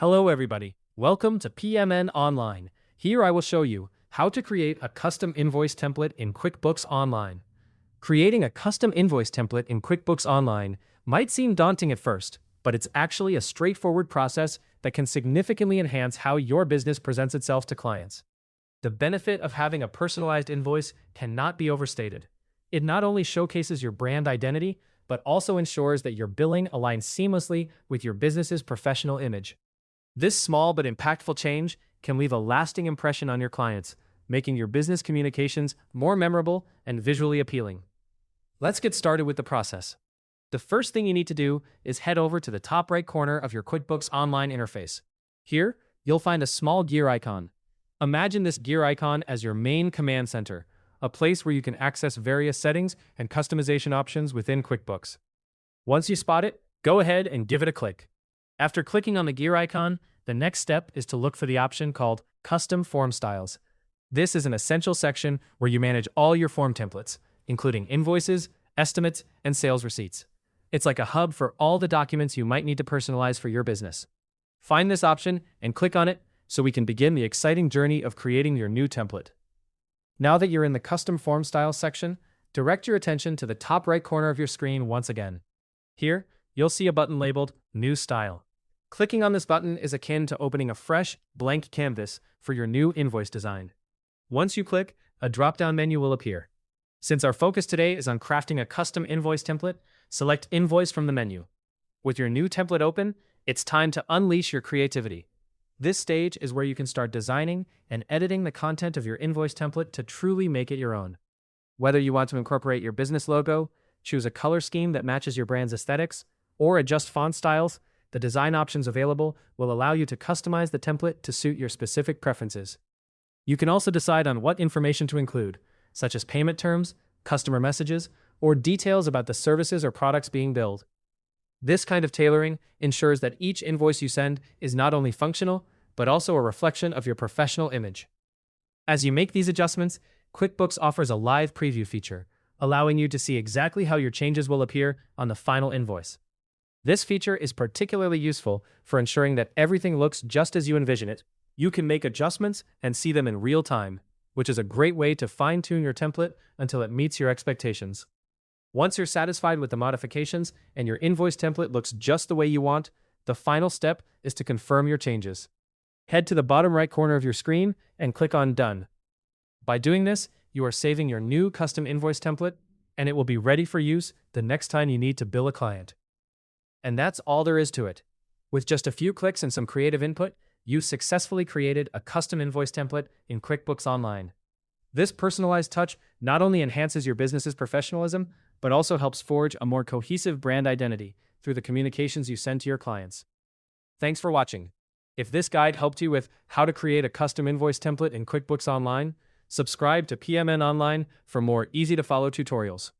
Hello everybody, welcome to PMN Online. Here I will show you how to create a custom invoice template in QuickBooks Online. Creating a custom invoice template in QuickBooks Online might seem daunting at first, but it's actually a straightforward process that can significantly enhance how your business presents itself to clients. The benefit of having a personalized invoice cannot be overstated. It not only showcases your brand identity, but also ensures that your billing aligns seamlessly with your business's professional image. This small but impactful change can leave a lasting impression on your clients, making your business communications more memorable and visually appealing. Let's get started with the process. The first thing you need to do is head over to the top right corner of your QuickBooks Online interface. Here, you'll find a small gear icon. Imagine this gear icon as your main command center, a place where you can access various settings and customization options within QuickBooks. Once you spot it, go ahead and give it a click. After clicking on the gear icon, the next step is to look for the option called Custom Form Styles. This is an essential section where you manage all your form templates, including invoices, estimates, and sales receipts. It's like a hub for all the documents you might need to personalize for your business. Find this option and click on it so we can begin the exciting journey of creating your new template. Now that you're in the Custom Form Styles section, direct your attention to the top right corner of your screen once again. Here, you'll see a button labeled New Style. Clicking on this button is akin to opening a fresh, blank canvas for your new invoice design. Once you click, a drop-down menu will appear. Since our focus today is on crafting a custom invoice template, select Invoice from the menu. With your new template open, it's time to unleash your creativity. This stage is where you can start designing and editing the content of your invoice template to truly make it your own. Whether you want to incorporate your business logo, choose a color scheme that matches your brand's aesthetics, or adjust font styles, the design options available will allow you to customize the template to suit your specific preferences. You can also decide on what information to include, such as payment terms, customer messages, or details about the services or products being billed. This kind of tailoring ensures that each invoice you send is not only functional, but also a reflection of your professional image. As you make these adjustments, QuickBooks offers a live preview feature, allowing you to see exactly how your changes will appear on the final invoice. This feature is particularly useful for ensuring that everything looks just as you envision it. You can make adjustments and see them in real time, which is a great way to fine-tune your template until it meets your expectations. Once you're satisfied with the modifications and your invoice template looks just the way you want, the final step is to confirm your changes. Head to the bottom right corner of your screen and click on Done. By doing this, you are saving your new custom invoice template, and it will be ready for use the next time you need to bill a client. And that's all there is to it. With just a few clicks and some creative input, you successfully created a custom invoice template in QuickBooks Online. This personalized touch not only enhances your business's professionalism, but also helps forge a more cohesive brand identity through the communications you send to your clients. Thanks for watching. If this guide helped you with how to create a custom invoice template in QuickBooks Online, subscribe to PMN Online for more easy-to-follow tutorials.